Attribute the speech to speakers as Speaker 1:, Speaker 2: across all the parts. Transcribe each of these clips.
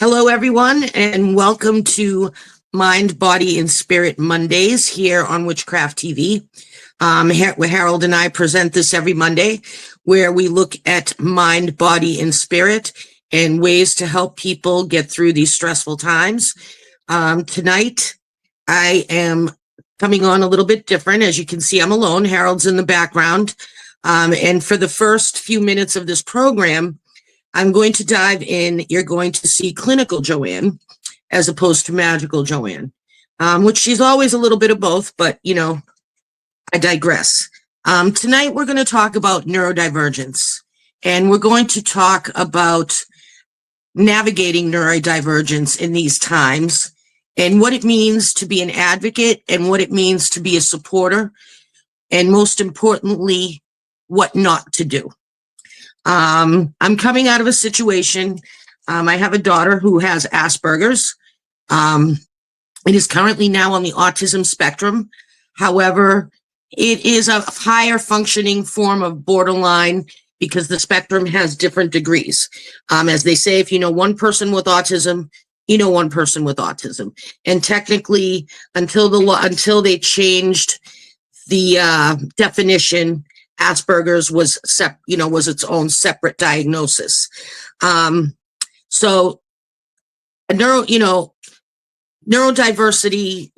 Speaker 1: Hello, everyone, and welcome to Mind, Body, and Spirit Mondays here on Witchcraft TV. Harold and I present this every Monday, where we look at mind, body, and spirit and ways to help people get through these stressful times. Tonight, I am coming on a little bit different. As you can see, I'm alone. Harold's in the background. And for the first few minutes of this program, I'm going to dive in. You're going to see clinical Joanne as opposed to magical Joanne, which she's always a little bit of both, but, you know, I digress. Tonight, we're going to talk about neurodivergence, and we're going to talk about navigating neurodivergence in these times and what it means to be an advocate and what it means to be a supporter, and most importantly, what not to do. I'm coming out of a situation. I have a daughter who has Asperger's. It is currently now on the autism spectrum. However, it is a higher functioning form of borderline because the spectrum has different degrees. As they say, if you know one person with autism, you know one person with autism. And technically, until they changed the definition, Asperger's was its own separate diagnosis. So neurodiversity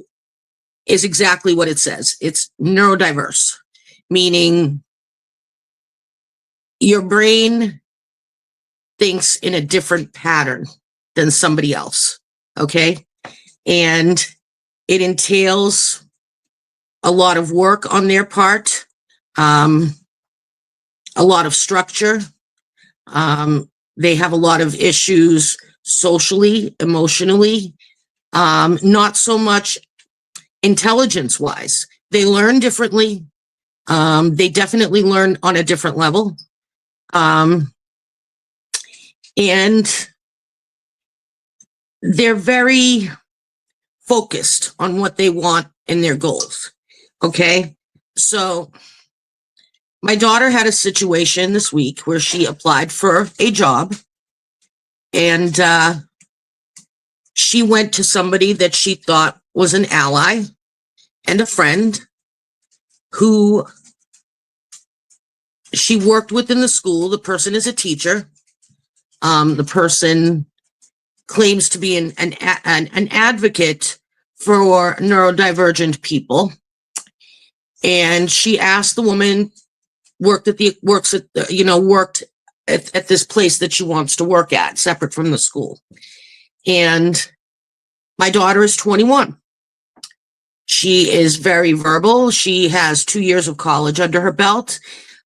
Speaker 1: is exactly what it says. It's neurodiverse, meaning your brain thinks in a different pattern than somebody else, okay? And it entails a lot of work on their part, a lot of structure. They have a lot of issues socially, emotionally, not so much intelligence-wise. They learn differently. They definitely learn on a different level. And they're very focused on what they want and their goals, okay? So my daughter had a situation this week where she applied for a job, and she went to somebody that she thought was an ally and a friend who she worked with in the school. The person is a teacher. The person claims to be an advocate for neurodivergent people. And she asked the woman, worked at this place that she wants to work at, separate from the school. And my daughter is 21. She is very verbal. She has 2 years of college under her belt.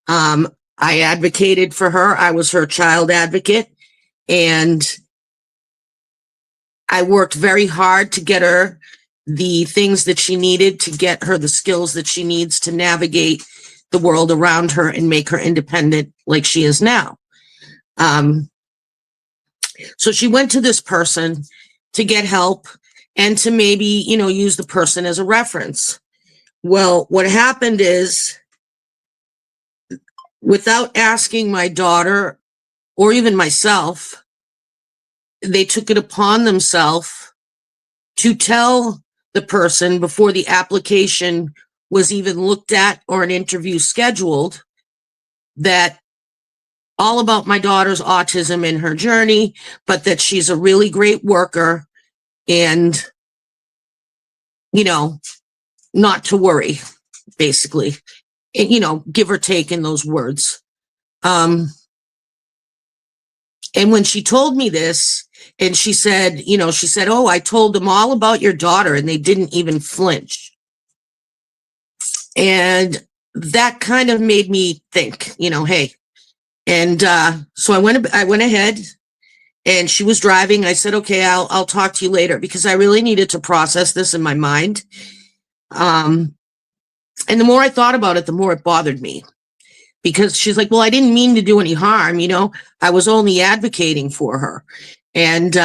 Speaker 1: I advocated for her. I was her child advocate, and I worked very hard to get her the things that she needed, to get her the skills that she needs to navigate the world around her and make her independent like she is now. So she went to this person to get help and to maybe, use the person as a reference. Well, what happened is, without asking my daughter or even myself, they took it upon themselves to tell the person before the application was even looked at or an interview scheduled that all about my daughter's autism and her journey, but that she's a really great worker and, not to worry, basically, and, give or take in those words. And when she told me this, and she said, oh, I told them all about your daughter and they didn't even flinch. And that kind of made me think, hey. And so I went ahead, and she was driving. I said, okay, I'll talk to you later, because I really needed to process this in my mind. And the more I thought about it, the more it bothered me, because she's like, well, I didn't mean to do any harm. I was only advocating for her. And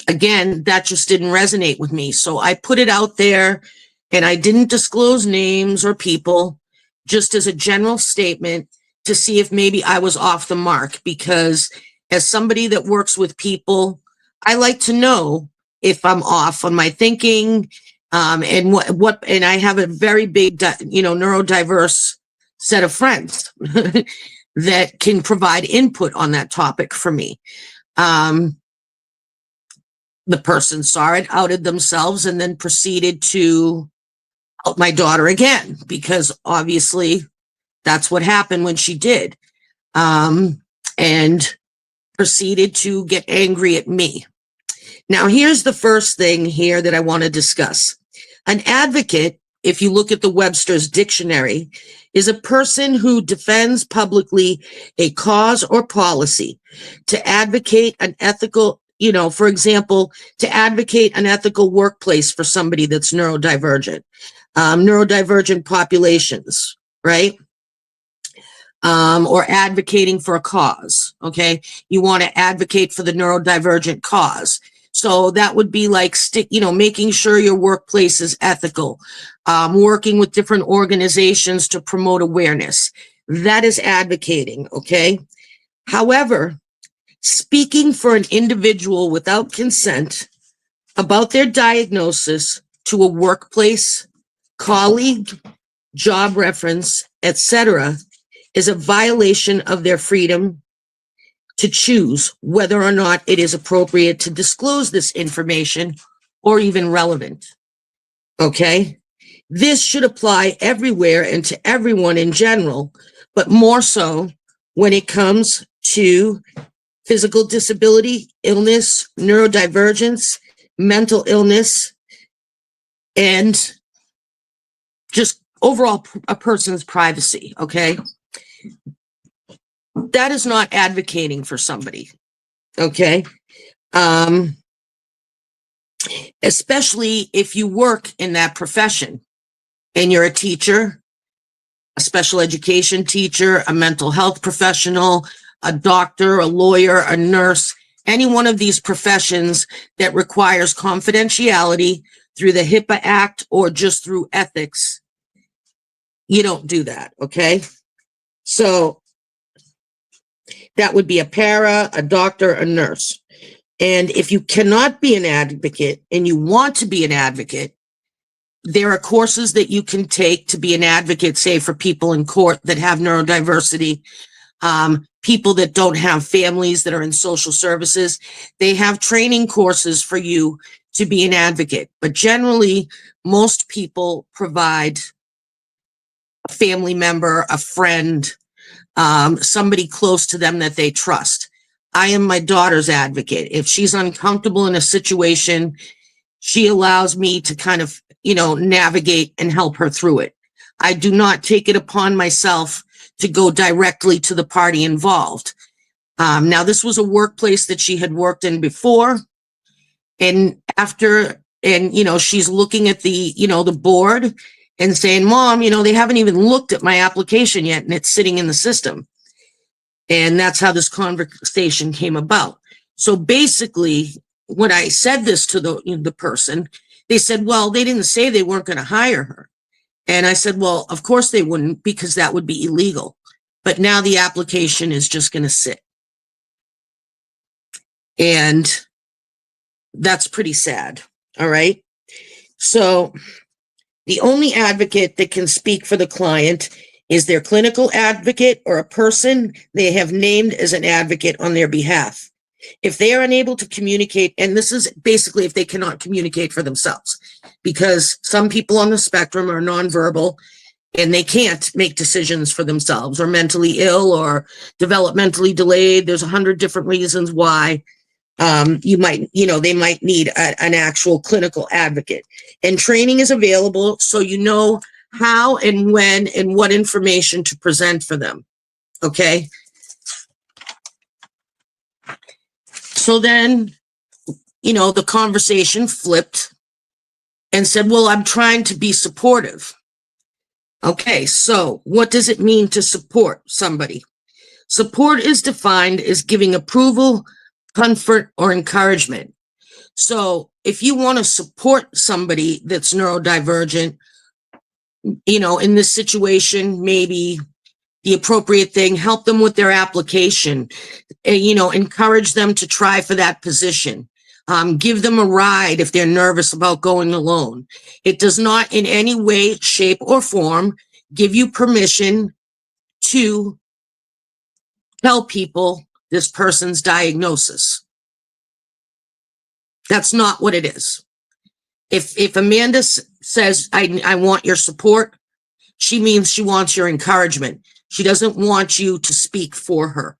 Speaker 1: again, that just didn't resonate with me. So I put it out there, and I didn't disclose names or people, just as a general statement to see if maybe I was off the mark, because as somebody that works with people, I like to know if I'm off on my thinking, and and I have a very big, neurodiverse set of friends that can provide input on that topic for me. The person saw it, outed themselves, and then proceeded to out my daughter again, because obviously that's what happened when she did. And proceeded to get angry at me. Now, here's the first thing here that I want to discuss. An advocate, if you look at the Webster's dictionary, is a person who defends publicly a cause or policy to advocate an ethical, for example, to advocate an ethical workplace for somebody that's neurodivergent, neurodivergent populations, right? Or advocating for a cause, okay? You want to advocate for the neurodivergent cause. So that would be like making sure your workplace is ethical, working with different organizations to promote awareness. That is advocating, okay? However, speaking for an individual without consent about their diagnosis to a workplace, colleague, job reference, etc., is a violation of their freedom to choose whether or not it is appropriate to disclose this information or even relevant. Okay? This should apply everywhere and to everyone in general, but more so when it comes to physical disability, illness, neurodivergence, mental illness, and just overall a person's privacy, okay? That is not advocating for somebody, okay? Especially if you work in that profession and you're a teacher, a special education teacher, a mental health professional, a doctor, a lawyer, a nurse, any one of these professions that requires confidentiality through the HIPAA Act or just through ethics, you don't do that, okay? So that would be a para, a doctor, a nurse. And if you cannot be an advocate and you want to be an advocate, there are courses that you can take to be an advocate, say for people in court that have neurodiversity, people that don't have families that are in social services. They have training courses for you to be an advocate. But generally, most people provide a family member, a friend, somebody close to them that they trust. I am my daughter's advocate. If she's uncomfortable in a situation, she allows me to kind of, navigate and help her through it. I do not take it upon myself to go directly to the party involved. Now, this was a workplace that she had worked in before. And she's looking at the board and saying, Mom, they haven't even looked at my application yet, and it's sitting in the system. And that's how this conversation came about. So basically, when I said this to the person, they said, well, they didn't say they weren't going to hire her. And I said, well, of course they wouldn't, because that would be illegal. But now the application is just going to sit. And that's pretty sad. All right. So the only advocate that can speak for the client is their clinical advocate or a person they have named as an advocate on their behalf. If they are unable to communicate, and this is basically if they cannot communicate for themselves, because some people on the spectrum are nonverbal and they can't make decisions for themselves, or mentally ill or developmentally delayed. There's 100 different reasons why they might need an actual clinical advocate. And training is available so you know how and when and what information to present for them. Okay. So then, the conversation flipped and said, well, I'm trying to be supportive. Okay, so what does it mean to support somebody? Support is defined as giving approval, comfort, or encouragement. So if you want to support somebody that's neurodivergent, in this situation, maybe the appropriate thing, help them with their application, encourage them to try for that position. Give them a ride if they're nervous about going alone. It does not in any way, shape, or form give you permission to tell people this person's diagnosis. That's not what it is. If Amanda says, I want your support, she means she wants your encouragement. She doesn't want you to speak for her.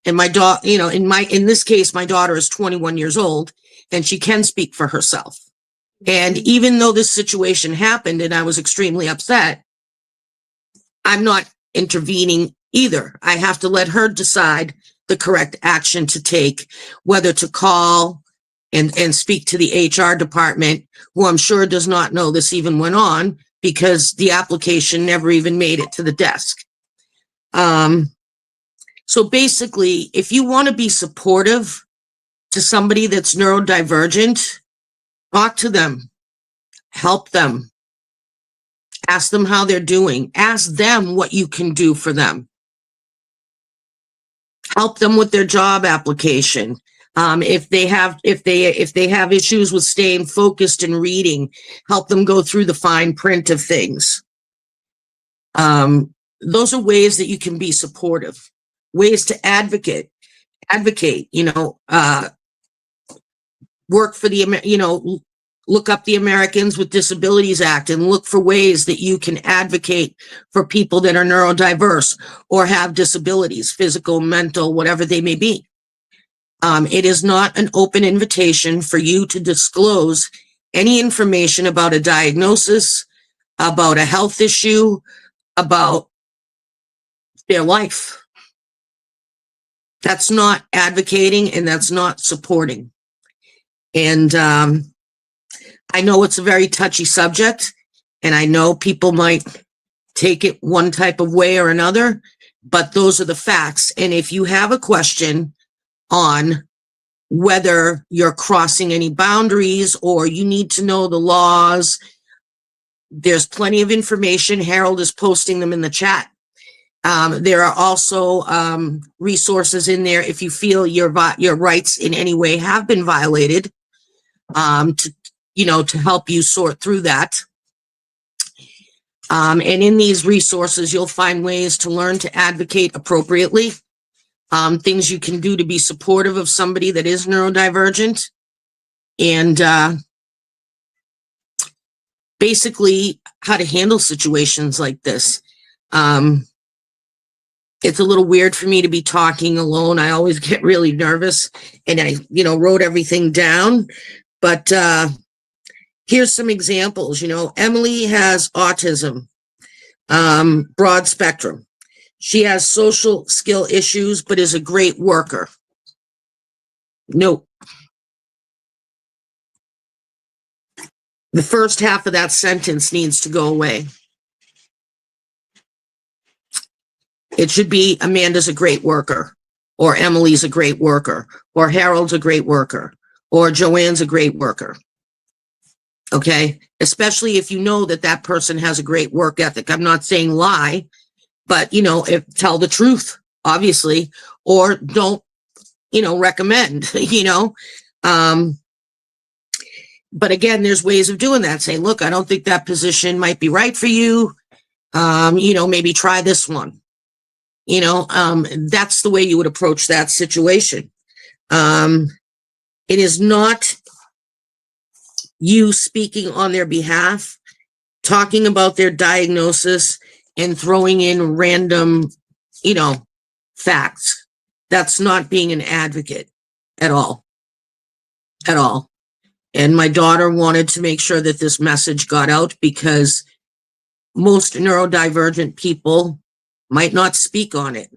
Speaker 1: And my daughter, in this case, my daughter is 21 years old and she can speak for herself. And even though this situation happened and I was extremely upset, I'm not intervening either. I have to let her decide the correct action to take, whether to call and speak to the HR department, who I'm sure does not know this even went on because the application never even made it to the desk. So basically, if you want to be supportive to somebody that's neurodivergent, talk to them, help them, ask them how they're doing, ask them what you can do for them. Help them with their job application. If they have issues with staying focused and reading, help them go through the fine print of things. Those are ways that you can be supportive, ways to advocate, work for the, look up the Americans with Disabilities Act and look for ways that you can advocate for people that are neurodiverse or have disabilities, physical, mental, whatever they may be. It is not an open invitation for you to disclose any information about a diagnosis, about a health issue, about their life. That's not advocating and that's not supporting. And I know it's a very touchy subject, and I know people might take it one type of way or another, but those are the facts. And if you have a question on whether you're crossing any boundaries or you need to know the laws, there's plenty of information. Harold is posting them in the chat. There are also resources in there if you feel your rights in any way have been violated, to help you sort through that. And in these resources, you'll find ways to learn to advocate appropriately, things you can do to be supportive of somebody that is neurodivergent, and basically how to handle situations like this. It's a little weird for me to be talking alone. I always get really nervous, and I, wrote everything down, but here's some examples. Emily has autism, broad spectrum. She has social skill issues, but is a great worker. Nope. The first half of that sentence needs to go away. It should be Amanda's a great worker, or Emily's a great worker, or Harold's a great worker, or Joanne's a great worker. Okay? Especially if you know that that person has a great work ethic. I'm not saying lie, but, tell the truth, obviously, or don't, recommend, But again, there's ways of doing that. Saying, look, I don't think that position might be right for you. Maybe try this one. That's the way you would approach that situation. It is not you speaking on their behalf, talking about their diagnosis and throwing in random, facts. That's not being an advocate at all. At all. And my daughter wanted to make sure that this message got out because most neurodivergent people might not speak on it.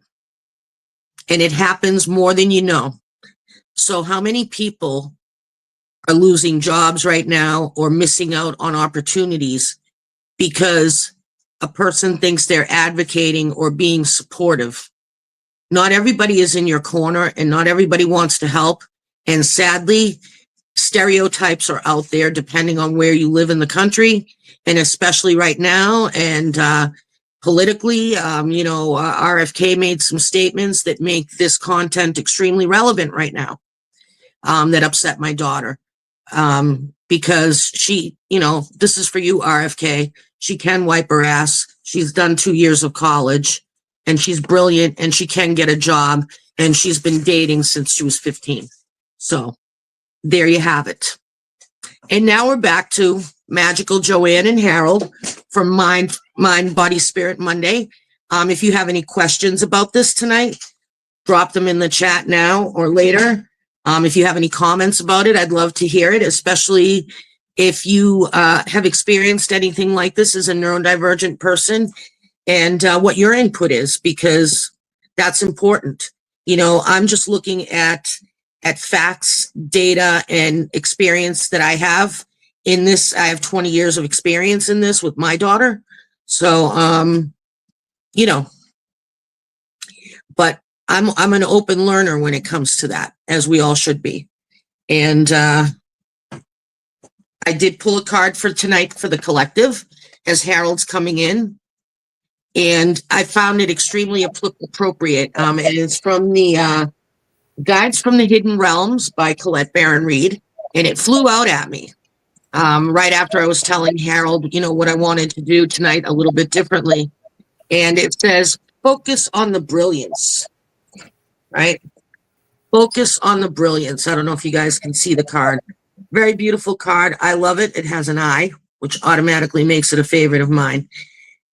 Speaker 1: And it happens more than you know. So how many people are losing jobs right now or missing out on opportunities because a person thinks they're advocating or being supportive? Not everybody is in your corner and not everybody wants to help. And sadly, stereotypes are out there depending on where you live in the country, and especially right now. And politically. RFK made some statements that make this content extremely relevant right now, that upset my daughter. Because she, this is for you, RFK. She can wipe her ass. She's done 2 years of college, and she's brilliant, and she can get a job, and she's been dating since she was 15. So there you have it. And now we're back to magical Joanne and Harold from Mind, Body, Spirit Monday. If you have any questions about this tonight, drop them in the chat now or later. If you have any comments about it, I'd love to hear it, especially if you have experienced anything like this as a neurodivergent person, and what your input is, because that's important. I'm just looking at facts, data, and experience that I have in this. I have 20 years of experience in this with my daughter. So, but I'm an open learner when it comes to that, as we all should be. And I did pull a card for tonight for the collective as Harold's coming in. And I found it extremely appropriate. And it's from the Guides from the Hidden Realms by Colette Baron Reed. And it flew out at me right after I was telling Harold, what I wanted to do tonight a little bit differently. And it says, focus on the brilliance. Right? Focus on the brilliance. I don't know if you guys can see the card. Very beautiful card. I love it. It has an eye, which automatically makes it a favorite of mine.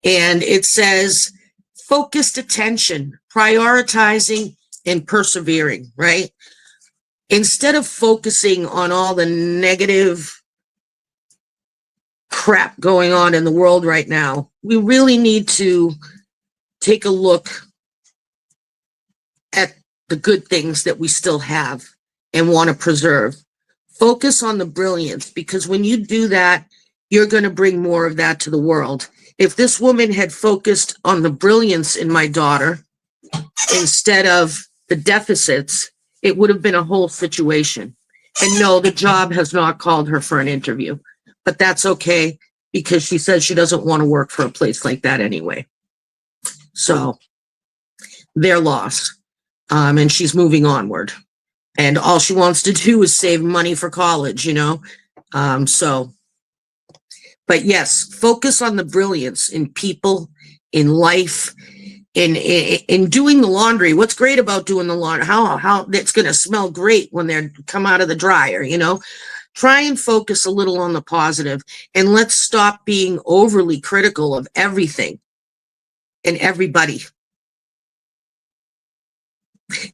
Speaker 1: And it says, focused attention, prioritizing, and persevering, right? Instead of focusing on all the negative crap going on in the world right now, we really need to take a look at the good things that we still have and want to preserve. Focus on the brilliance, because when you do that, you're going to bring more of that to the world. If this woman had focused on the brilliance in my daughter instead of the deficits, it would have been a whole situation. And no, the job has not called her for an interview, but that's okay, because she says she doesn't want to work for a place like that anyway. So their loss. And she's moving onward, and all she wants to do is save money for college, but yes, focus on the brilliance in people, in life, in doing the laundry. What's great about doing the laundry? How it's going to smell great when they come out of the dryer, Try and focus a little on the positive, and let's stop being overly critical of everything and everybody.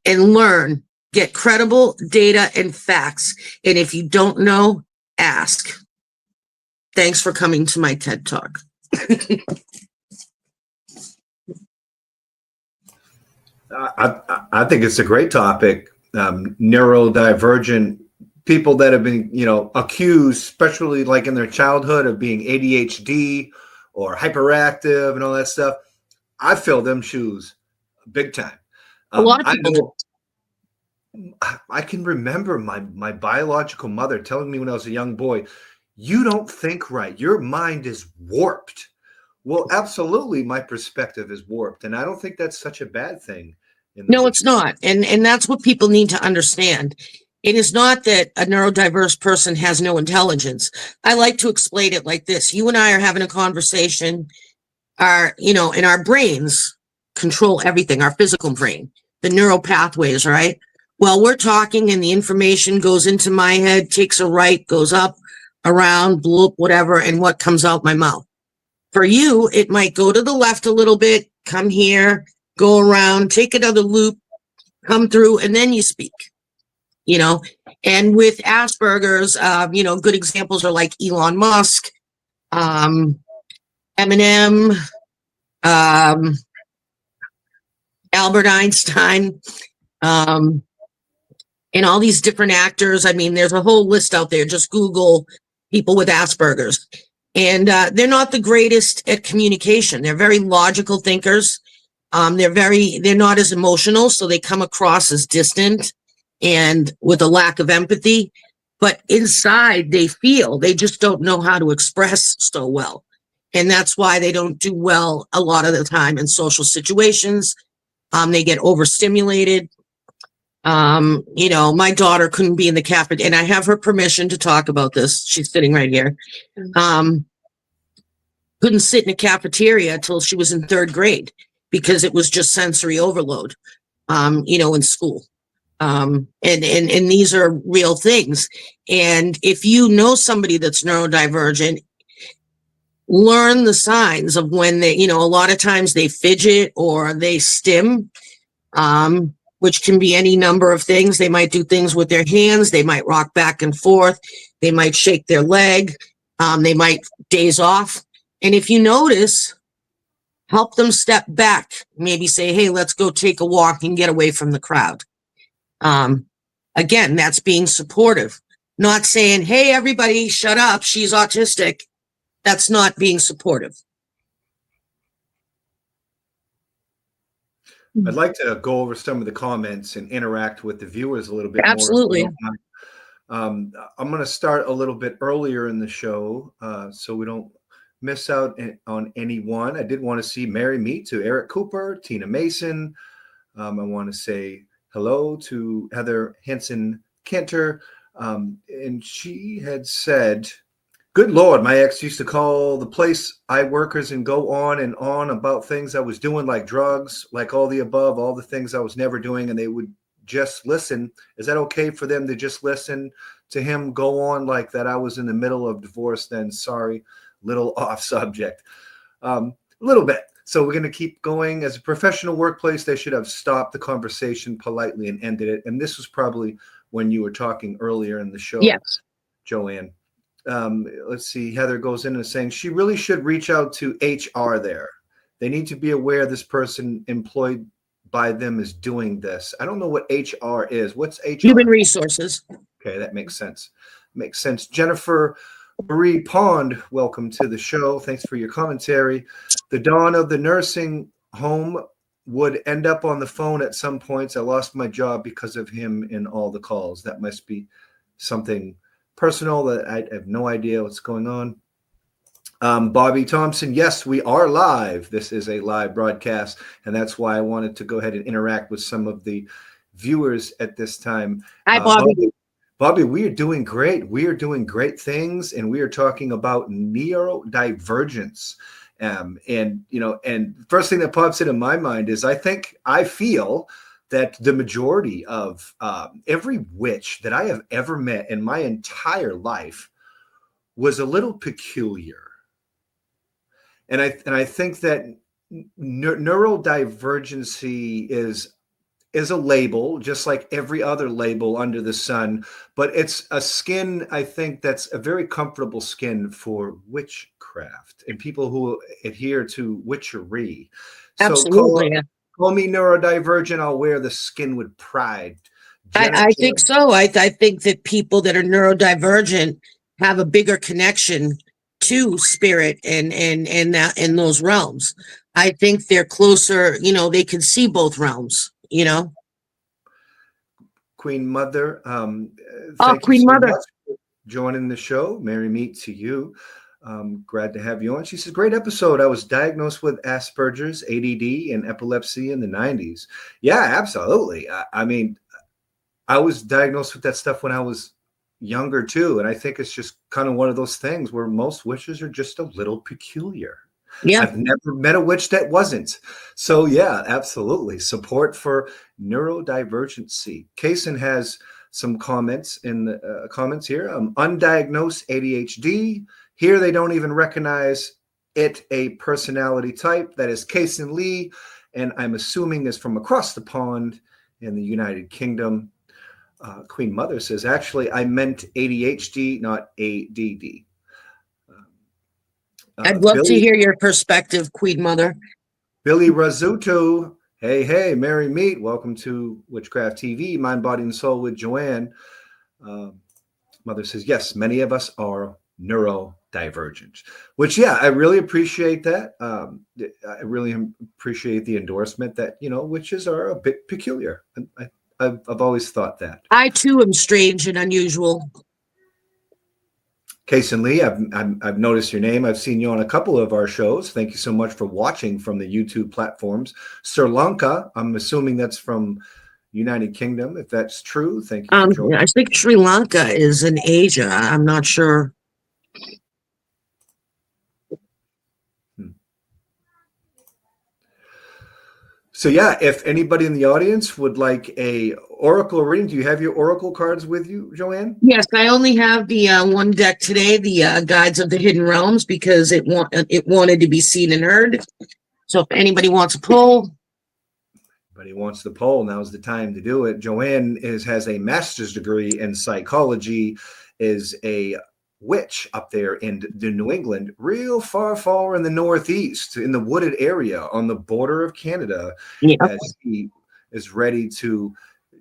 Speaker 1: And learn, get credible data and facts. And if you don't know, ask. Thanks for coming to my TED Talk.
Speaker 2: I think it's a great topic. Neurodivergent people that have been, accused, especially like in their childhood, of being ADHD or hyperactive and all that stuff. I fill them shoes big time.
Speaker 1: A lot of people
Speaker 2: I can remember my biological mother telling me when I was a young boy, you don't think right. Your mind is warped. Well, absolutely, my perspective is warped. And I don't think that's such a bad thing.
Speaker 1: No, it's not. And that's what people need to understand. It is not that a neurodiverse person has no intelligence. I like to explain it like this. You and I are having a conversation. And our brains control everything, our physical brain, the neural pathways, right? Well, we're talking and the information goes into my head, takes a right, goes up, around, bloop, whatever, and what comes out my mouth. For you, it might go to the left a little bit, come here, go around, take another loop, come through, and then you speak. And with Asperger's, good examples are like Elon Musk, Eminem, Albert Einstein, and all these different actors. I mean, there's a whole list out there. Just Google people with Asperger's. And they're not the greatest at communication. They're very logical thinkers. They're not as emotional, so they come across as distant and with a lack of empathy. But inside, they just don't know how to express so well. And that's why they don't do well a lot of the time in social situations. They get overstimulated. My daughter couldn't be in the cafeteria, and I have her permission to talk about this. She's sitting right here. Couldn't sit in a cafeteria till she was in third grade because it was just sensory overload, in school. And these are real things. And if you know somebody that's neurodivergent, learn the signs of when they, a lot of times they fidget or they stim, which can be any number of things. They might do things with their hands. They might rock back and forth. They might shake their leg. They might daze off. And if you notice, help them step back. Maybe say, hey, let's go take a walk and get away from the crowd. Again, that's being supportive. Not saying, hey, everybody, shut up. She's autistic. That's not being supportive.
Speaker 2: I'd like to go over some of the comments and interact with the viewers a little bit
Speaker 1: Absolutely.
Speaker 2: more. I'm going to start a little bit earlier in the show so we don't miss out on anyone. I did want to see Mary Meet to Eric Cooper, Tina Mason. I want to say hello to Heather Henson Kenter. And she had said, good Lord, my ex used to call the place I workers and go on and on about things I was doing, like drugs, like all the above, all the things I was never doing. And they would just listen. Is that okay for them to just listen to him go on like that? I was in the middle of divorce then. Sorry, little off subject. A little bit. So we're going to keep going. As a professional workplace, they should have stopped the conversation politely and ended it. And this was probably when you were talking earlier in the show,
Speaker 1: Yes.
Speaker 2: Joanne. Let's see. Heather goes in and saying she really should reach out to HR there. They need to be aware this person employed by them is doing this. I don't know what HR is. What's HR?
Speaker 1: Human resources.
Speaker 2: Okay, that makes sense. Makes sense. Jennifer Marie Pond, welcome to the show. Thanks for your commentary. The dawn of the nursing home would end up on the phone at some points. I lost my job because of him in all the calls. That must be something personal that I have no idea what's going on. Bobby Thompson, yes, we are live. This is a live broadcast, and that's why I wanted to go ahead and interact with some of the viewers at this time.
Speaker 1: Hi, Bobby.
Speaker 2: Bobby, we are doing great. We are doing great things, and we are talking about neurodivergence. And first thing that pops into my mind is I feel that the majority of every witch that I have ever met in my entire life was a little peculiar. And I think that neurodivergency is a label, just like every other label under the sun, but it's a skin, I think, that's a very comfortable skin for witchcraft and people who adhere to witchery.
Speaker 1: Absolutely.
Speaker 2: So call me neurodivergent, I'll wear the skin with pride.
Speaker 1: I think so. I think that people that are neurodivergent have a bigger connection to spirit and that in those realms. I think they're closer, they can see both realms,
Speaker 2: Queen Mother,
Speaker 1: thank Queen you so Mother
Speaker 2: much for joining the show. Mary Meet to you. Glad to have you on. She says, great episode. I was diagnosed with Asperger's, ADD, and epilepsy in the 90s. Yeah, absolutely. I mean, I was diagnosed with that stuff when I was younger too. And I think it's just kind of one of those things where most witches are just a little peculiar. Yeah. I've never met a witch that wasn't. So yeah, absolutely. Support for neurodivergency. Kaysen has some comments in the comments here. Undiagnosed ADHD. Here they don't even recognize it a personality type. That is Kaysen Lee, and I'm assuming is from across the pond in the United Kingdom. Queen Mother says, actually, I meant ADHD, not ADD.
Speaker 1: I'd love to hear your perspective, Queen Mother.
Speaker 2: Billy Razzuto, hey, Mary Meet, welcome to Witchcraft TV, Mind, Body, and Soul with Joanne. Mother says, yes, many of us are neurodivergent, which, yeah, I really appreciate that. I really appreciate the endorsement that, witches are a bit peculiar. I've always thought that.
Speaker 1: I, too, am strange and unusual.
Speaker 2: Case and Lee, I've noticed your name. I've seen you on a couple of our shows. Thank you so much for watching from the YouTube platforms. Sri Lanka, I'm assuming that's from United Kingdom. If that's true, thank you for joining.
Speaker 1: I think Sri Lanka is in Asia. I'm not sure.
Speaker 2: So yeah, if anybody in the audience would like a oracle reading, do you have your oracle cards with you, Joanne?
Speaker 1: Yes, I only have the one deck today, the Guides of the Hidden Realms, because it wanted to be seen and heard. So if anybody wants a pull,
Speaker 2: anybody wants the poll, now's the time to do it. Joanne has a master's degree in psychology, is a witch up there in New England, real far in the Northeast, in the wooded area on the border of Canada.
Speaker 1: yeah.
Speaker 2: As she is ready to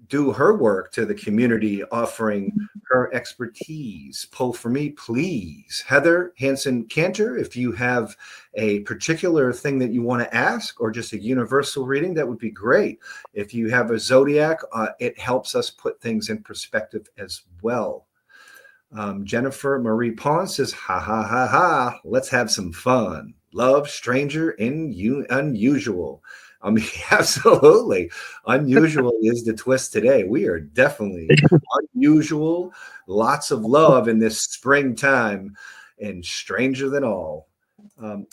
Speaker 2: do her work to the community, offering her expertise. Pull for me, please. Heather Hansen Cantor, if you have a particular thing that you want to ask or just a universal reading, that would be great. If you have a zodiac, it helps us put things in perspective as well. Jennifer Marie Pons says, ha, ha, ha, ha, let's have some fun. Love, stranger, and unusual. I mean, absolutely. Unusual is the twist today. We are definitely unusual. Lots of love in this springtime and stranger than all. Let's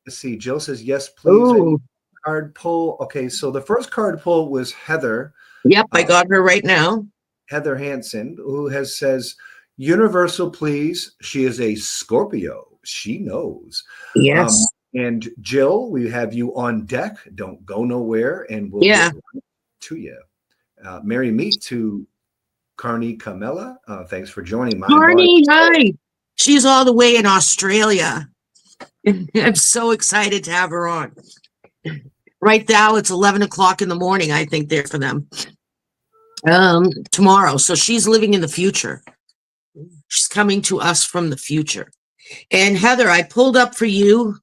Speaker 2: see. Jill says, yes, please. Card pull. Okay, so the first card pull was Heather.
Speaker 1: Yep, I got her right now.
Speaker 2: Heather Hansen, who says, universal, please. She is a Scorpio. She knows.
Speaker 1: Yes.
Speaker 2: And Jill, we have you on deck. Don't go nowhere, and we'll get right to you. Merry meet to Carney Camella. Thanks for joining.
Speaker 1: Carney, hi. She's all the way in Australia. I'm so excited to have her on. Right now, it's 11 o'clock in the morning, I think, there for them. Tomorrow. So she's living in the future. She's coming to us from the future. And Heather, I pulled up for you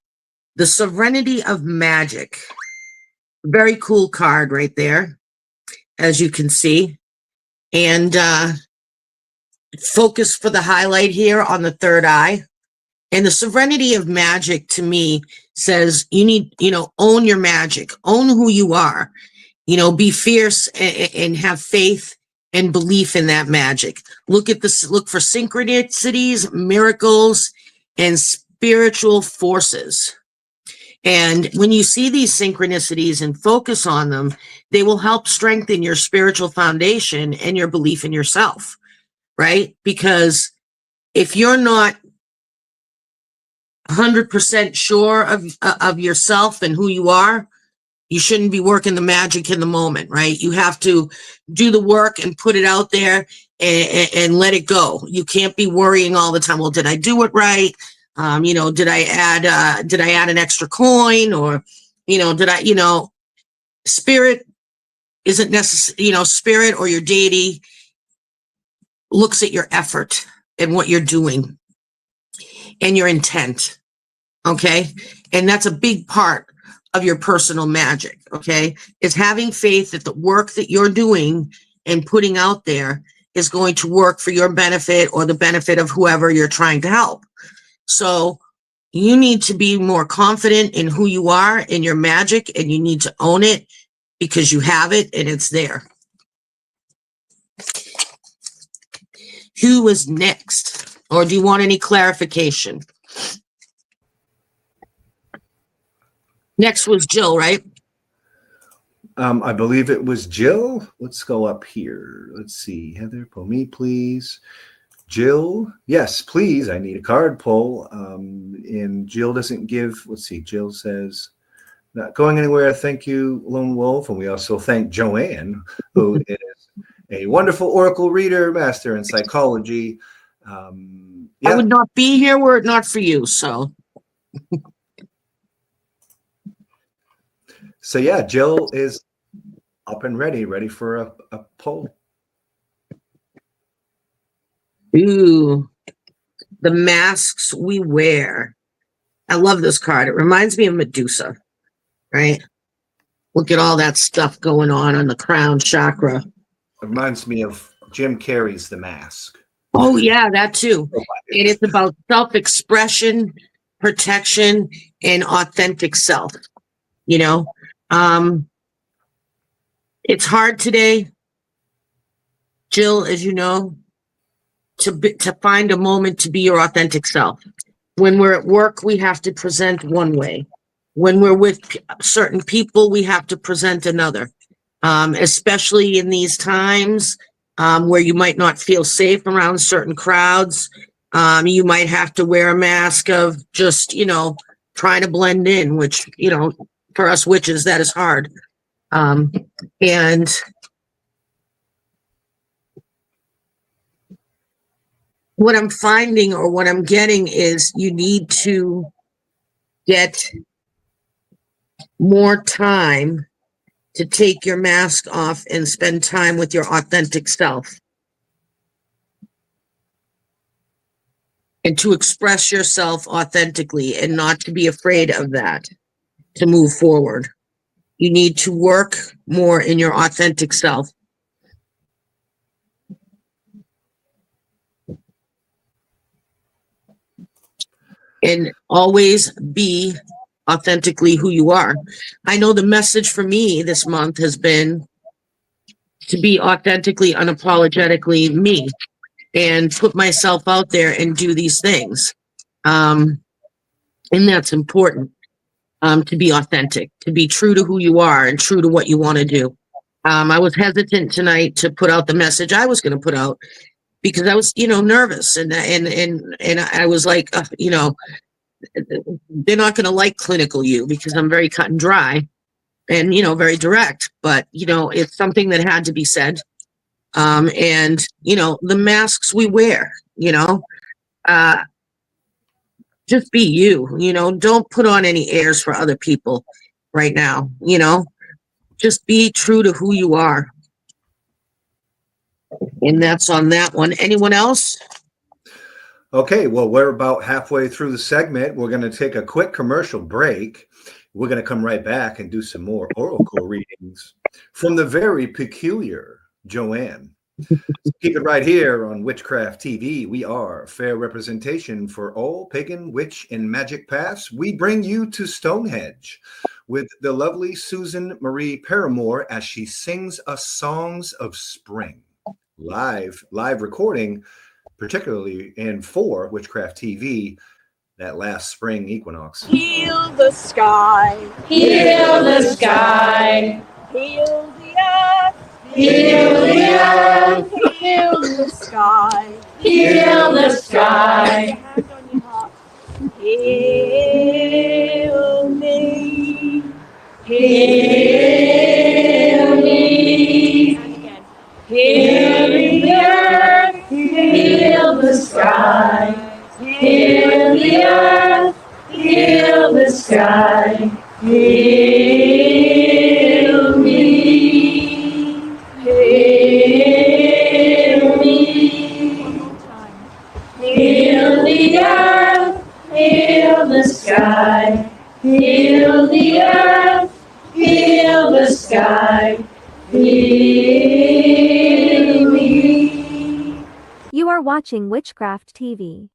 Speaker 1: the Serenity of Magic. Very cool card right there, as you can see. And focus for the highlight here on the third eye. And the Serenity of Magic to me says you need, own your magic, own who you are, be fierce and have faith and belief in that magic. Look for synchronicities, miracles, and spiritual forces. And when you see these synchronicities and focus on them, they will help strengthen your spiritual foundation and your belief in yourself, right? Because if you're not 100% sure of yourself and who you are, you shouldn't be working the magic in the moment, right? You have to do the work and put it out there and let it go. You can't be worrying all the time. Well, did I do it right? Did I add an extra coin, or, spirit isn't necessary, spirit or your deity looks at your effort and what you're doing and your intent. Okay. And that's a big part of your personal magic. Okay. Is having faith that the work that you're doing and putting out there is going to work for your benefit or the benefit of whoever you're trying to help. So you need to be more confident in who you are, in your magic, and you need to own it because you have it and it's there. Who is next? Or do you want any clarification? Next was Jill, right?
Speaker 2: I believe it was Jill. Let's go up here. Let's see. Heather, pull me, please. Jill, yes, please. I need a card pull. And Jill doesn't give. Let's see. Jill says, not going anywhere. Thank you, Lone Wolf. And we also thank Joanne, who is a wonderful oracle reader, master in psychology.
Speaker 1: I would not be here were it not for you. So
Speaker 2: yeah, Jill is up and ready for a poll.
Speaker 1: Ooh, the masks we wear. I love this card. It reminds me of Medusa, right? Look at all that stuff going on the crown chakra.
Speaker 2: It reminds me of Jim Carrey's The Mask.
Speaker 1: Oh, yeah, that tand it's about self-expression, protection, and authentic self. You know, it's hard today, Jill, as you know, to find a moment to be your authentic self. When we're at work, we have to present one way. When we're with certain people, we have to present another. Especially in these times where you might not feel safe around certain crowds. You might have to wear a mask of just, trying to blend in, which, for us witches, that is hard. And what I'm finding or what I'm getting is you need to get more time to take your mask off and spend time with your authentic self. And to express yourself authentically and not to be afraid of that, to move forward. You need to work more in your authentic self. And always be authentically who you are. I know the message for me this month has been to be authentically, unapologetically me and put myself out there and do these things. And that's important, to be authentic, to be true to who you are and true to what you want to do. I was hesitant tonight to put out the message I was going to put out because I was, nervous and I was like, they're not going to like clinical you because I'm very cut and dry and, very direct, but, it's something that had to be said. And, the masks we wear, just be you, don't put on any airs for other people right now, just be true to who you are. And that's on that one. Anyone else?
Speaker 2: Okay, well, we're about halfway through the segment. We're going to take a quick commercial break. We're going to come right back and do some more oracle readings from the very peculiar Joanne. Keep it right here on Witchcraft TV. We are fair representation for all pagan, witch, and magic paths. We bring you to Stonehenge with the lovely Susan Marie Paramore as she sings us songs of spring. Live recording, particularly in for Witchcraft TV, that last spring equinox.
Speaker 3: Heal the sky,
Speaker 4: heal the sky,
Speaker 3: heal the earth,
Speaker 4: heal the earth,
Speaker 3: heal the sky,
Speaker 4: heal the sky.
Speaker 3: Hand on your heart. Heal me,
Speaker 4: heal me,
Speaker 3: and again.
Speaker 4: heal the earth, heal the sky, heal the earth, heal the sky, heal me, heal me.
Speaker 3: One more time.
Speaker 4: Heal the earth, heal the sky, heal the earth, heal the sky, heal me.
Speaker 5: You are watching Witchcraft TV.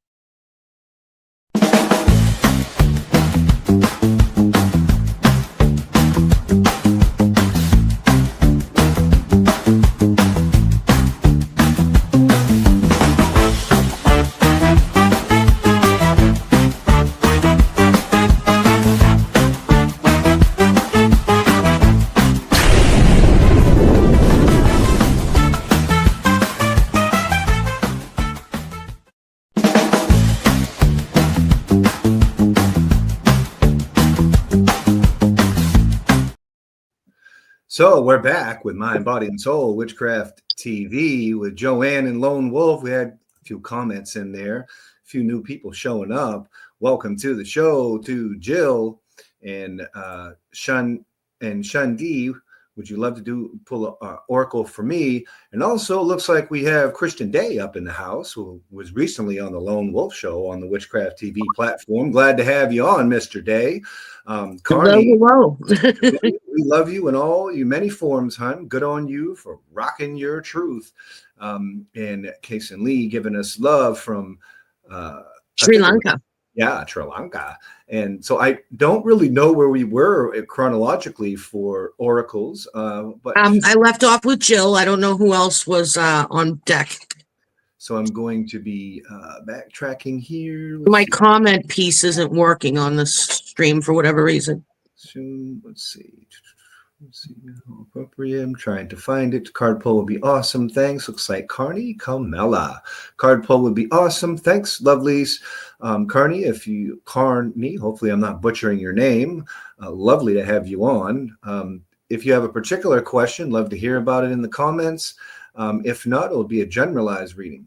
Speaker 2: So we're back with Mind, Body, and Soul, Witchcraft TV with Joanne and Lone Wolf. We had a few comments in there, a few new people showing up. Welcome to the show to Jill and Shundi. would you love to pull an oracle for me? And also, it looks like we have Christian Day up in the house, who was recently on the Lone Wolf Show on the Witchcraft TV platform. Glad to have you on, Mr. Day. Carney,
Speaker 1: hello.
Speaker 2: we love you in all you many forms, hon. Good on you for rocking your truth. And Case and Lee giving us love from
Speaker 1: Sri Lanka.
Speaker 2: Yeah, Sri Lanka. And so I don't really know where we were chronologically for oracles, but
Speaker 1: I left off with Jill. I don't know who else was on deck.
Speaker 2: So I'm going to be backtracking here.
Speaker 1: My comment piece isn't working on the stream for whatever reason.
Speaker 2: Soon, let's see. Let's see how appropriate. I'm trying to find it. Card pull would be awesome. Thanks. Looks like Carney Carmella. Card pull would be awesome. Thanks, lovelies. Carney, Carney, hopefully I'm not butchering your name. Lovely to have you on. If you have a particular question, love to hear about it in the comments. If not, it'll be a generalized reading.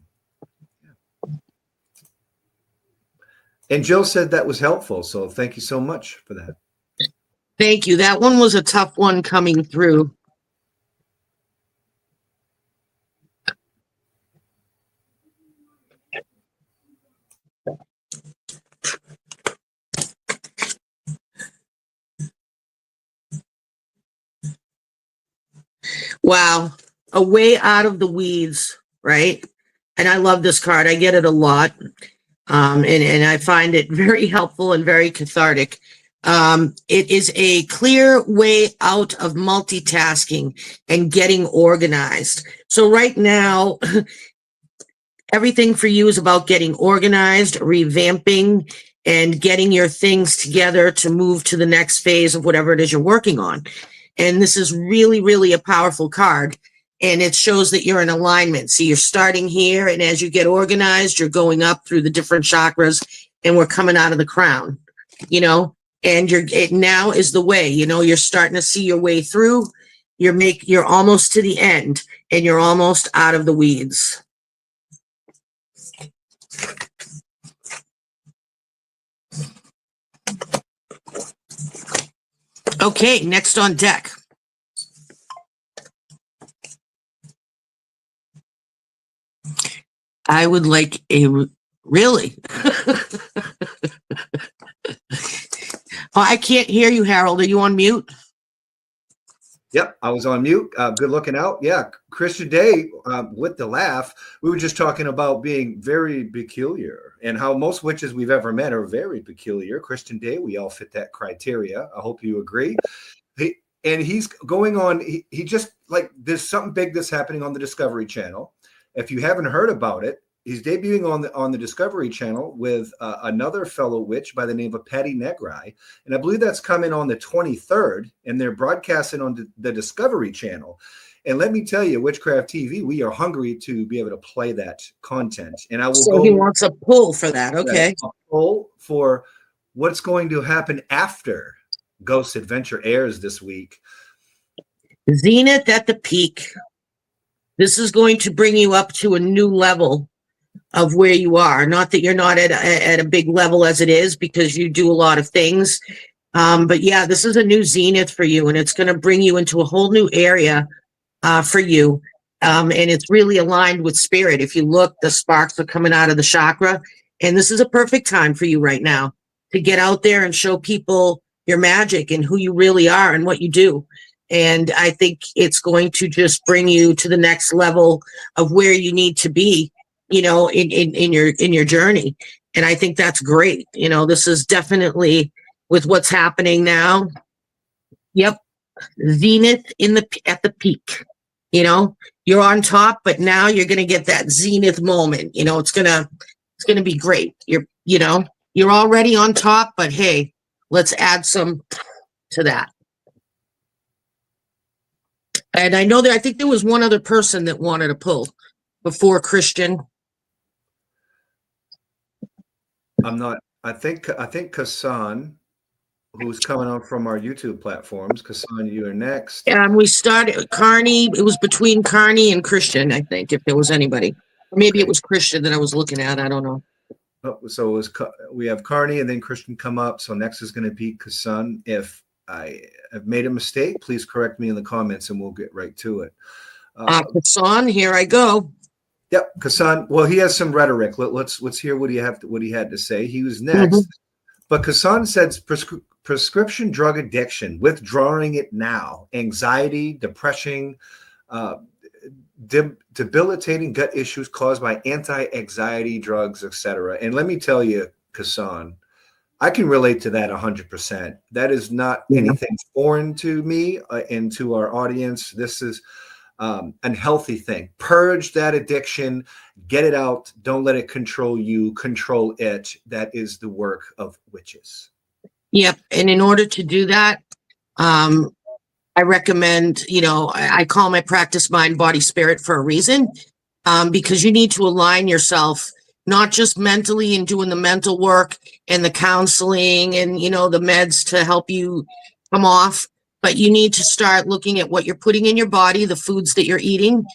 Speaker 2: And Jill said that was helpful. So thank you so much for that.
Speaker 1: Thank you. That one was a tough one coming through. Wow. A way out of the weeds, right? And I love this card. I get it a lot. And I find it very helpful and very cathartic. It is a clear way out of multitasking and getting organized. So right now, everything for you is about getting organized, revamping, and getting your things together to move to the next phase of whatever it is you're working on. And this is really, really a powerful card. And it shows that you're in alignment. So you're starting here, and as you get organized, you're going up through the different chakras, and we're coming out of the crown, and it now is the way, you're starting to see your way through. You're almost to the end, and you're almost out of the weeds. Okay, next on deck. I would like really? Oh, I can't hear you, Harold. Are you on mute?
Speaker 2: Yep, I was on mute. Good looking out. Yeah, Christian Day with the laugh. We were just talking about being very peculiar and how most witches we've ever met are very peculiar. Christian Day, we all fit that criteria. I hope you agree. He's going on. He just there's something big that's happening on the Discovery Channel. If you haven't heard about it, he's debuting on the Discovery Channel with another fellow witch by the name of Patty Negri. And I believe that's coming on the 23rd, and they're broadcasting on the Discovery Channel. And let me tell you, Witchcraft TV, we are hungry to be able to play that content. And I will
Speaker 1: So he wants a pull for that. Okay.
Speaker 2: A pull for what's going to happen after Ghost Adventure airs this week.
Speaker 1: Zenith at the peak. This is going to bring you up to a new level of where you are. Not that you're not at a big level as it is, because you do a lot of things. But yeah, this is a new zenith for you, and it's going to bring you into a whole new area for you. And it's really aligned with spirit. If you look, the sparks are coming out of the chakra, and this is a perfect time for you right now to get out there and show people your magic and who you really are and what you do. And I think it's going to just bring you to the next level of where you need to be, in your journey. And I think that's great. This is definitely with what's happening now. Yep. Zenith at the peak, you're on top, but now you're going to get that zenith moment. It's going to be great. You're already on top, but hey, let's add some to that. And I think there was one other person that wanted to pull before Christian.
Speaker 2: I think Kassan, who's coming on from our YouTube platforms. Kassan, you are next.
Speaker 1: We started Carney. It was between Carney and Christian, I think, if there was anybody. Or maybe it was Christian that I was looking at. I don't know.
Speaker 2: So we have Carney and then Christian come up. So next is going to be Kassan, if I have made a mistake, please correct me in the comments and we'll get right to it.
Speaker 1: Hassan, here I go.
Speaker 2: Yep, Kassan. Well, he has some rhetoric. Let's hear what he had to say. He was next, but Kassan said prescription drug addiction, withdrawing it now, anxiety, depression, debilitating gut issues caused by anti-anxiety drugs, etc. And let me tell you, Kassan, I can relate to that 100%. That is not anything foreign to me and to our audience. This is an healthy thing. Purge that addiction, get it out. Don't let it control you, control it. That is the work of witches.
Speaker 1: Yep. And in order to do that, I recommend, I call my practice mind, body, spirit for a reason, because you need to align yourself, not just mentally and doing the mental work and the counseling and, the meds to help you come off, but you need to start looking at what you're putting in your body, the foods that you're eating,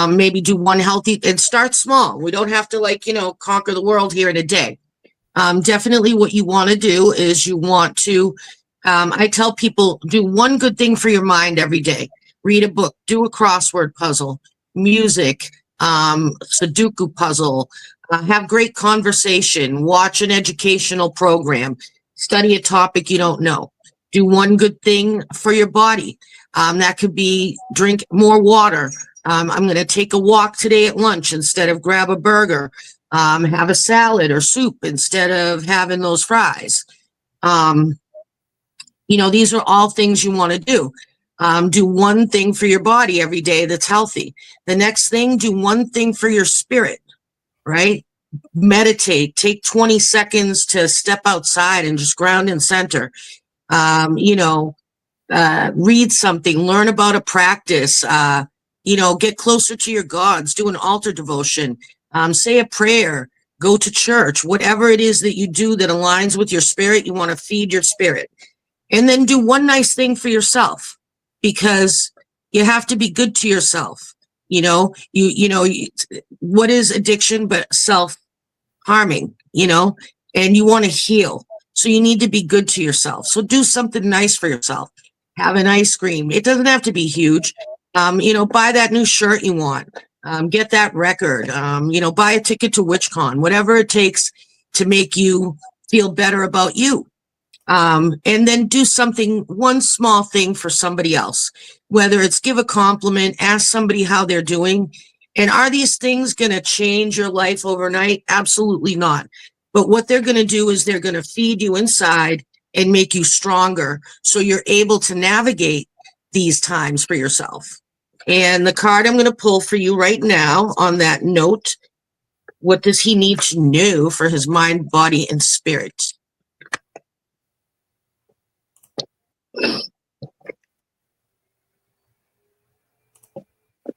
Speaker 1: maybe do one healthy and start small. We don't have to conquer the world here in a day. Definitely what you want to do is you want to, I tell people, do one good thing for your mind every day. Read a book, do a crossword puzzle, music, Sudoku puzzle, have great conversation, watch an educational program, study a topic you don't know. Do one good thing for your body. That could be drink more water. I'm going to take a walk today at lunch instead of grab a burger. Have a salad or soup instead of having those fries. These are all things you want to do. Do one thing for your body every day that's healthy. The next thing, do one thing for your spirit, right? Meditate. Take 20 seconds to step outside and just ground and center. Read something, learn about a practice, get closer to your gods, do an altar devotion, say a prayer, go to church, whatever it is that you do that aligns with your spirit, you want to feed your spirit. And then do one nice thing for yourself, because you have to be good to yourself. What is addiction but self-harming, and you want to heal. So you need to be good to yourself. So do something nice for yourself. Have an ice cream. It doesn't have to be huge. Buy that new shirt you want. Get that record. Buy a ticket to WitchCon, whatever it takes to make you feel better about you. And then do one small thing for somebody else, whether it's give a compliment, ask somebody how they're doing. And are these things going to change your life overnight? Absolutely not. But what they're going to do is they're going to feed you inside and make you stronger, so you're able to navigate these times for yourself. And the card I'm going to pull for you right now on that note, what does he need to know for his mind, body, and spirit?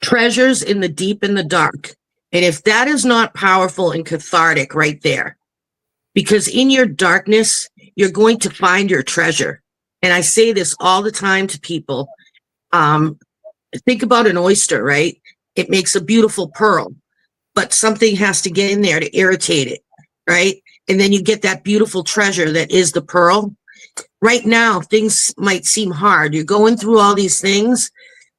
Speaker 1: Treasures in the deep and the dark. And if that is not powerful and cathartic right there, because in your darkness, you're going to find your treasure. And I say this all the time to people. Think about an oyster, right? It makes a beautiful pearl, but something has to get in there to irritate it, right? And then you get that beautiful treasure that is the pearl. Right now, things might seem hard. You're going through all these things,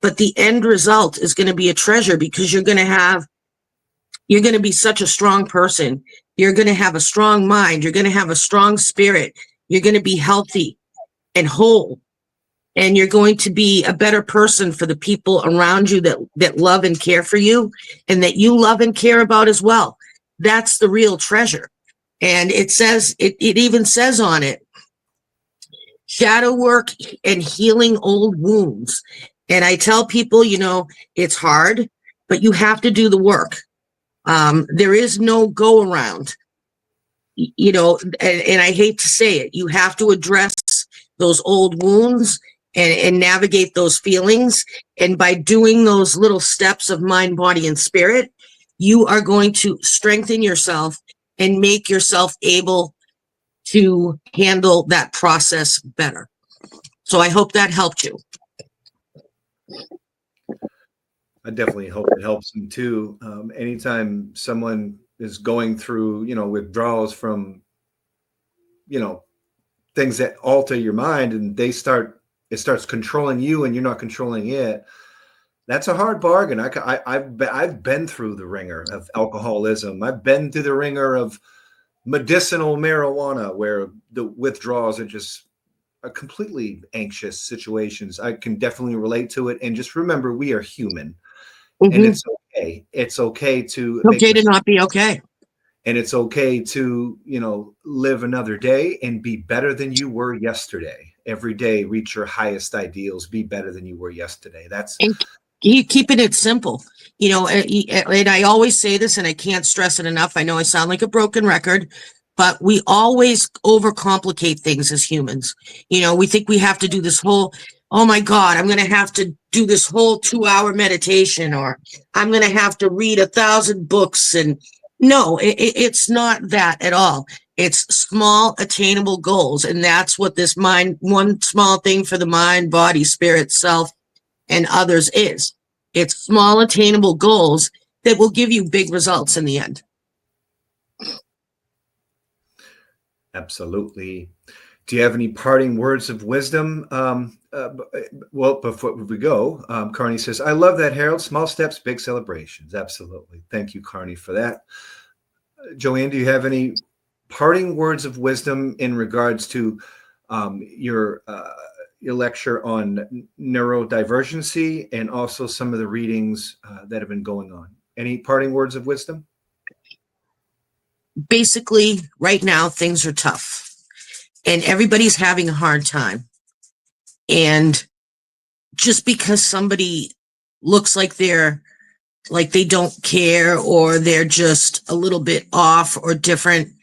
Speaker 1: but the end result is going to be a treasure, because you're going to be such a strong person. You're going to have a strong mind. You're going to have a strong spirit. You're going to be healthy and whole. And you're going to be a better person for the people around you that love and care for you, and that you love and care about as well. That's the real treasure. And it even says on it, shadow work and healing old wounds. And I tell people, it's hard, but you have to do the work. There is no go around, and I hate to say it, you have to address those old wounds and navigate those feelings. And by doing those little steps of mind, body, and spirit, you are going to strengthen yourself and make yourself able to handle that process better. So I hope that helped you.
Speaker 2: I definitely hope it helps them too. Anytime someone is going through, withdrawals from, things that alter your mind, and they start it starts controlling you and you're not controlling it, that's a hard bargain. I've been through the ringer of alcoholism. I've been through the ringer of medicinal marijuana, where the withdrawals are just completely anxious situations. I can definitely relate to it. And just remember, we are human, and it's okay. It's okay to make
Speaker 1: Okay to
Speaker 2: mistakes,
Speaker 1: not be okay.
Speaker 2: and it's okay to, live another day and be better than you were yesterday. Every day, reach your highest ideals. Be better than you were yesterday. That's
Speaker 1: And keeping it simple, and I always say this and I can't stress it enough. I know I sound like a broken record, but we always overcomplicate things as humans. We think we have to do this whole, oh my God, I'm going to have to do this whole 2-hour meditation, or I'm going to have to read 1,000 books. And no, it's not that at all. It's small, attainable goals. And that's what this one small thing for the mind, body, spirit, self, and others is. It's small, attainable goals that will give you big results in the end.
Speaker 2: absolutely. Do you have any parting words of wisdom? Well, before we go, Carney says, I love that, Harold. Small steps, big celebrations. Absolutely. Thank you, Carney, for that. Joanne, do you have any parting words of wisdom in regards to your lecture on neurodivergency and also some of the readings that have been going on? Any parting words of wisdom?
Speaker 1: Basically, right now, things are tough and everybody's having a hard time. And just because somebody looks like they don't care, or they're just a little bit off or different,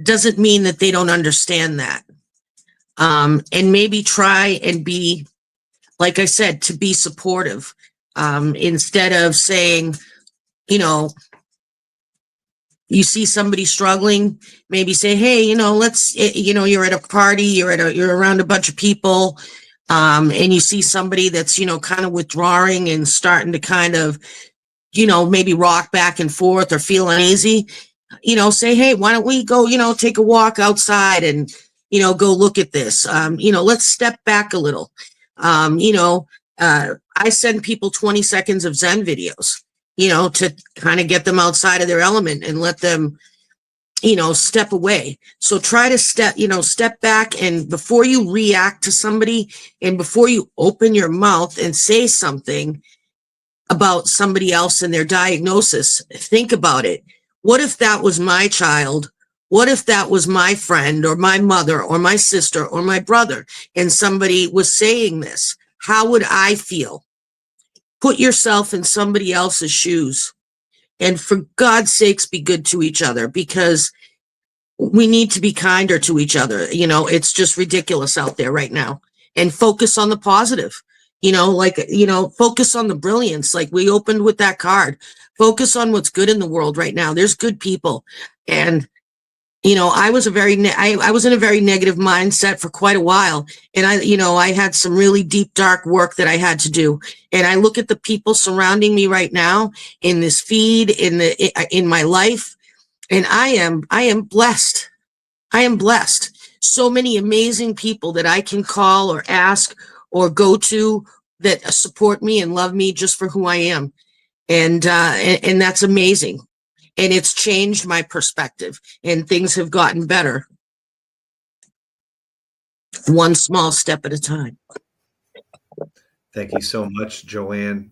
Speaker 1: doesn't mean that they don't understand that. And maybe try and be, like I said, to be supportive, instead of saying, you see somebody struggling, maybe say, hey, let's, you're at a party, you're around a bunch of people, and you see somebody that's, kind of withdrawing and starting to kind of, maybe rock back and forth or feel uneasy, say, hey, why don't we go, take a walk outside and, go look at this. Let's step back a little. I send people 20 seconds of Zen videos, to kind of get them outside of their element and let them, step away. So try to step back, and before you react to somebody and before you open your mouth and say something about somebody else and their diagnosis, think about it. What if that was my child? What if that was my friend or my mother or my sister or my brother, and somebody was saying this? How would I feel? Put yourself in somebody else's shoes. And for God's sakes, be good to each other, because we need to be kinder to each other. It's just ridiculous out there right now. And focus on the positive, focus on the brilliance. Like we opened with that card. Focus on what's good in the world right now. There's good people. And I was I was in a very negative mindset for quite a while. And I had some really deep, dark work that I had to do. And I look at the people surrounding me right now in this feed, in my life, and I am blessed. I am blessed. So many amazing people that I can call or ask or go to that support me and love me just for who I am. And that's amazing. And it's changed my perspective, and things have gotten better. One small step at a time.
Speaker 2: Thank you so much, Joanne.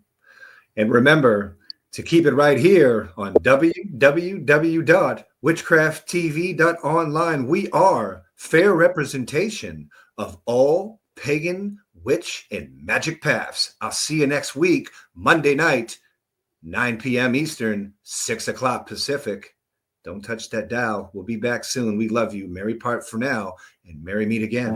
Speaker 2: And remember to keep it right here on www.witchcrafttv.online. We are fair representation of all pagan, witch, and magic paths. I'll see you next week, Monday night, 9 p.m. Eastern, 6 o'clock Pacific. Don't touch that dial. We'll be back soon. We love you. Merry part for now, and merry meet again.